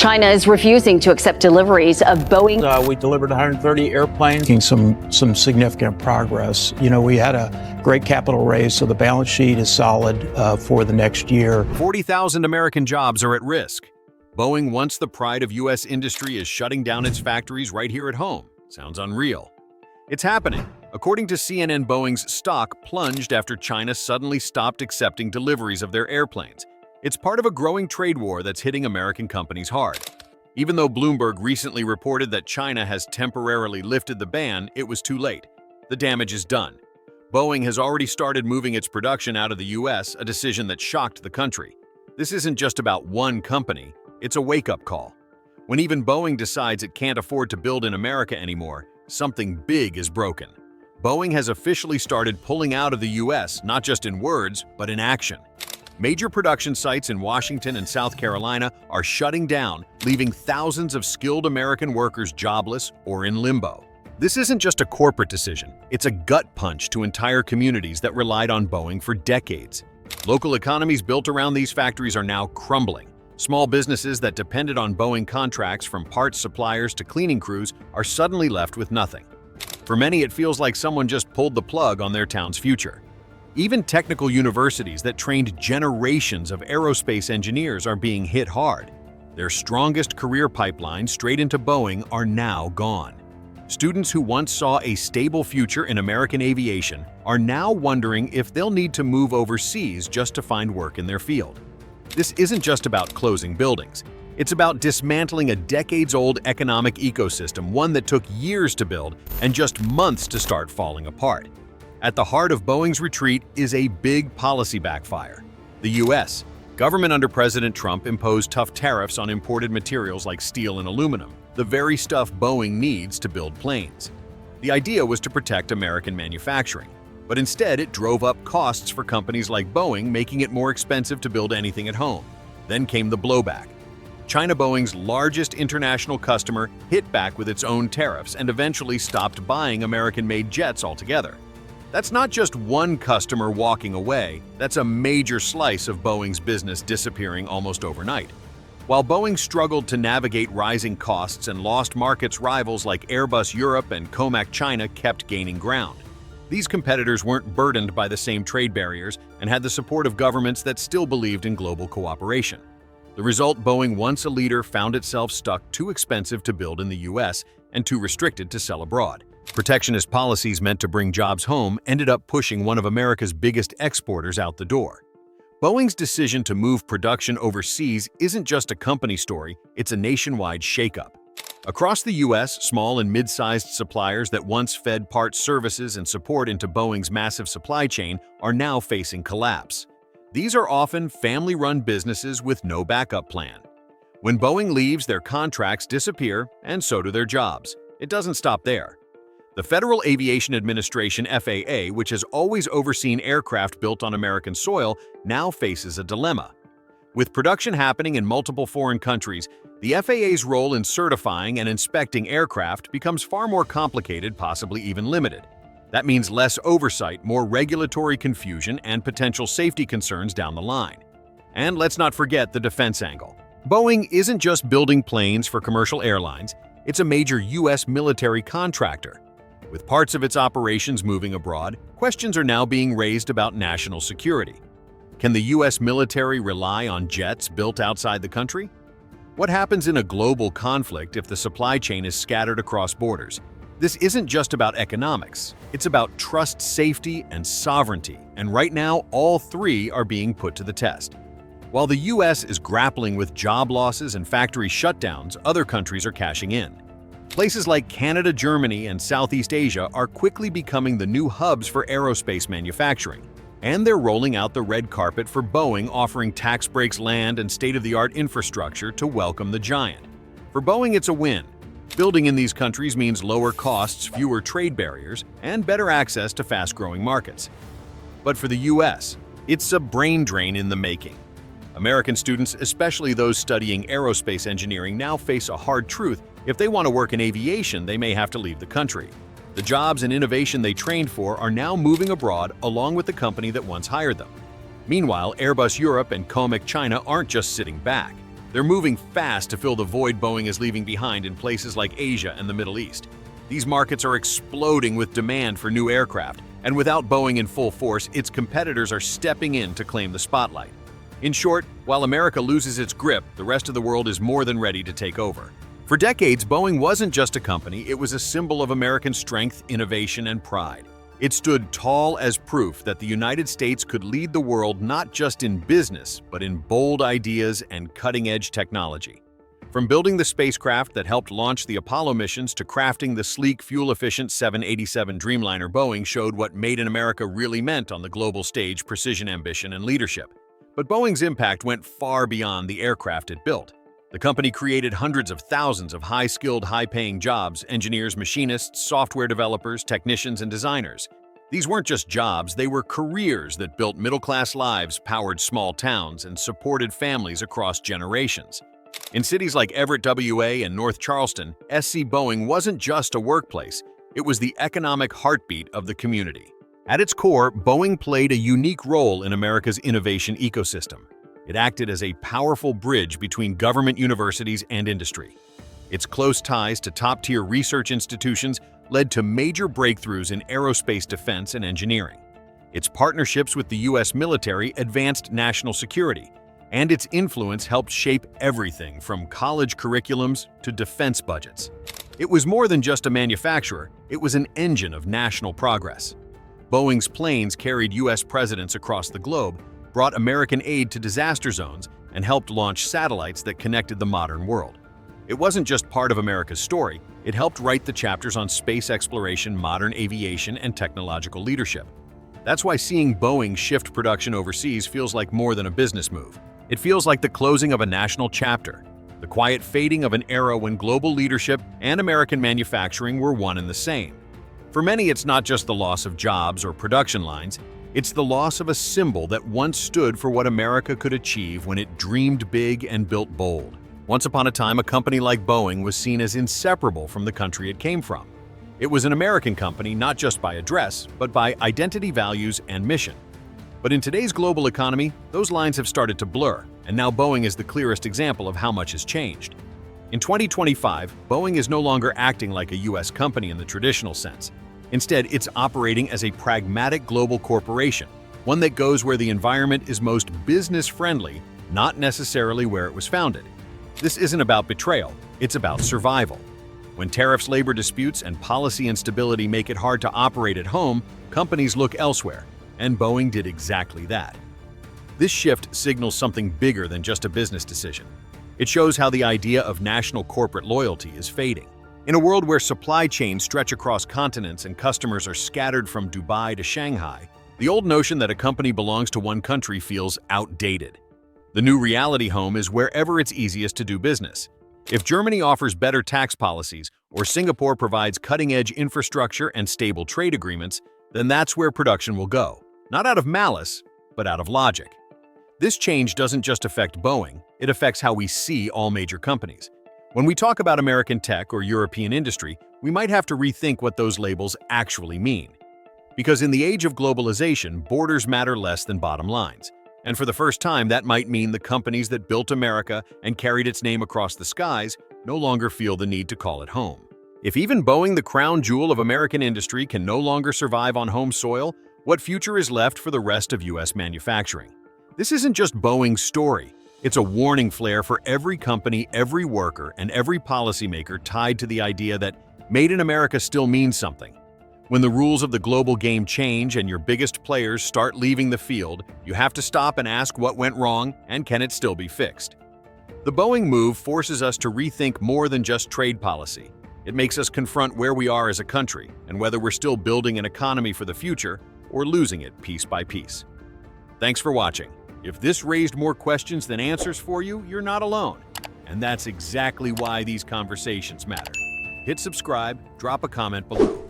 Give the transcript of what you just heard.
China is refusing to accept deliveries of Boeing. We delivered 130 airplanes, making some significant progress. You know, we had a great capital raise, so the balance sheet is solid for the next year. 40,000 American jobs are at risk. Boeing, once the pride of U.S. industry, is shutting down its factories right here at home. Sounds unreal. It's happening. According to CNN, Boeing's stock plunged after China suddenly stopped accepting deliveries of their airplanes. It's part of a growing trade war that's hitting American companies hard. Even though Bloomberg recently reported that China has temporarily lifted the ban, it was too late. The damage is done. Boeing has already started moving its production out of the U.S., a decision that shocked the country. This isn't just about one company, it's a wake-up call. When even Boeing decides it can't afford to build in America anymore, something big is broken. Boeing has officially started pulling out of the U.S., not just in words, but in action. Major production sites in Washington and South Carolina are shutting down, leaving thousands of skilled American workers jobless or in limbo. This isn't just a corporate decision, it's a gut punch to entire communities that relied on Boeing for decades. Local economies built around these factories are now crumbling. Small businesses that depended on Boeing contracts, from parts suppliers to cleaning crews, are suddenly left with nothing. For many, it feels like someone just pulled the plug on their town's future. Even technical universities that trained generations of aerospace engineers are being hit hard. Their strongest career pipelines straight into Boeing are now gone. Students who once saw a stable future in American aviation are now wondering if they'll need to move overseas just to find work in their field. This isn't just about closing buildings. It's about dismantling a decades-old economic ecosystem, one that took years to build and just months to start falling apart. At the heart of Boeing's retreat is a big policy backfire. The U.S. government under President Trump imposed tough tariffs on imported materials like steel and aluminum, the very stuff Boeing needs to build planes. The idea was to protect American manufacturing, but instead it drove up costs for companies like Boeing, making it more expensive to build anything at home. Then came the blowback. China, Boeing's largest international customer, hit back with its own tariffs and eventually stopped buying American-made jets altogether. That's not just one customer walking away, that's a major slice of Boeing's business disappearing almost overnight. While Boeing struggled to navigate rising costs and lost markets, rivals like Airbus Europe and Comac China kept gaining ground. These competitors weren't burdened by the same trade barriers and had the support of governments that still believed in global cooperation. The result: Boeing, once a leader, found itself stuck too expensive to build in the U.S. and too restricted to sell abroad. Protectionist policies meant to bring jobs home ended up pushing one of America's biggest exporters out the door. Boeing's decision to move production overseas isn't just a company story, it's a nationwide shakeup. Across the U.S., small and mid-sized suppliers that once fed parts, services, and support into Boeing's massive supply chain are now facing collapse. These are often family-run businesses with no backup plan. When Boeing leaves, their contracts disappear, and so do their jobs. It doesn't stop there. The Federal Aviation Administration, FAA, which has always overseen aircraft built on American soil, now faces a dilemma. With production happening in multiple foreign countries, the FAA's role in certifying and inspecting aircraft becomes far more complicated, possibly even limited. That means less oversight, more regulatory confusion, and potential safety concerns down the line. And let's not forget the defense angle. Boeing isn't just building planes for commercial airlines, it's a major U.S. military contractor. With parts of its operations moving abroad, questions are now being raised about national security. Can the U.S. military rely on jets built outside the country? What happens in a global conflict if the supply chain is scattered across borders? This isn't just about economics, it's about trust, safety, and sovereignty, and right now all three are being put to the test. While the U.S. is grappling with job losses and factory shutdowns, other countries are cashing in. Places like Canada, Germany, and Southeast Asia are quickly becoming the new hubs for aerospace manufacturing. And they're rolling out the red carpet for Boeing, offering tax breaks, land, and state-of-the-art infrastructure to welcome the giant. For Boeing, it's a win. Building in these countries means lower costs, fewer trade barriers, and better access to fast-growing markets. But for the U.S., it's a brain drain in the making. American students, especially those studying aerospace engineering, now face a hard truth. If they want to work in aviation, they may have to leave the country. The jobs and innovation they trained for are now moving abroad along with the company that once hired them. Meanwhile, Airbus Europe and Comac China aren't just sitting back. They're moving fast to fill the void Boeing is leaving behind in places like Asia and the Middle East. These markets are exploding with demand for new aircraft, and without Boeing in full force, its competitors are stepping in to claim the spotlight. In short, while America loses its grip, the rest of the world is more than ready to take over. For decades, Boeing wasn't just a company, it was a symbol of American strength, innovation, and pride. It stood tall as proof that the United States could lead the world not just in business, but in bold ideas and cutting-edge technology. From building the spacecraft that helped launch the Apollo missions to crafting the sleek, fuel-efficient 787 Dreamliner, Boeing showed what Made in America really meant on the global stage: precision, ambition, and leadership. But Boeing's impact went far beyond the aircraft it built. The company created hundreds of thousands of high-skilled, high-paying jobs: engineers, machinists, software developers, technicians, and designers. These weren't just jobs, they were careers that built middle-class lives, powered small towns, and supported families across generations. In cities like Everett, WA, and North Charleston, SC Boeing wasn't just a workplace, it was the economic heartbeat of the community. At its core, Boeing played a unique role in America's innovation ecosystem. It acted as a powerful bridge between government, universities, and industry. Its close ties to top-tier research institutions led to major breakthroughs in aerospace defense and engineering. Its partnerships with the U.S. military advanced national security, and its influence helped shape everything from college curriculums to defense budgets. It was more than just a manufacturer, it was an engine of national progress. Boeing's planes carried U.S. presidents across the globe, brought American aid to disaster zones, and helped launch satellites that connected the modern world. It wasn't just part of America's story, it helped write the chapters on space exploration, modern aviation, and technological leadership. That's why seeing Boeing shift production overseas feels like more than a business move. It feels like the closing of a national chapter, the quiet fading of an era when global leadership and American manufacturing were one and the same. For many, it's not just the loss of jobs or production lines, it's the loss of a symbol that once stood for what America could achieve when it dreamed big and built bold. Once upon a time, a company like Boeing was seen as inseparable from the country it came from. It was an American company not just by address, but by identity, values, and mission. But in today's global economy, those lines have started to blur, and now Boeing is the clearest example of how much has changed. In 2025, Boeing is no longer acting like a U.S. company in the traditional sense. Instead, it's operating as a pragmatic global corporation, one that goes where the environment is most business-friendly, not necessarily where it was founded. This isn't about betrayal, it's about survival. When tariffs, labor disputes, and policy instability make it hard to operate at home, companies look elsewhere, and Boeing did exactly that. This shift signals something bigger than just a business decision. It shows how the idea of national corporate loyalty is fading. In a world where supply chains stretch across continents and customers are scattered from Dubai to Shanghai, the old notion that a company belongs to one country feels outdated. The new reality home is wherever it's easiest to do business. If Germany offers better tax policies or Singapore provides cutting-edge infrastructure and stable trade agreements, then that's where production will go. Not out of malice, but out of logic. This change doesn't just affect Boeing, it affects how we see all major companies. When we talk about American tech or European industry, we might have to rethink what those labels actually mean. Because in the age of globalization, borders matter less than bottom lines. And for the first time, that might mean the companies that built America and carried its name across the skies no longer feel the need to call it home. If even Boeing, the crown jewel of American industry, can no longer survive on home soil, what future is left for the rest of U.S. manufacturing? This isn't just Boeing's story. It's a warning flare for every company, every worker, and every policymaker tied to the idea that Made in America still means something. When the rules of the global game change and your biggest players start leaving the field, you have to stop and ask what went wrong and can it still be fixed. The Boeing move forces us to rethink more than just trade policy. It makes us confront where we are as a country and whether we're still building an economy for the future or losing it piece by piece. Thanks for watching. If this raised more questions than answers for you, you're not alone. And that's exactly why these conversations matter. Hit subscribe, drop a comment below.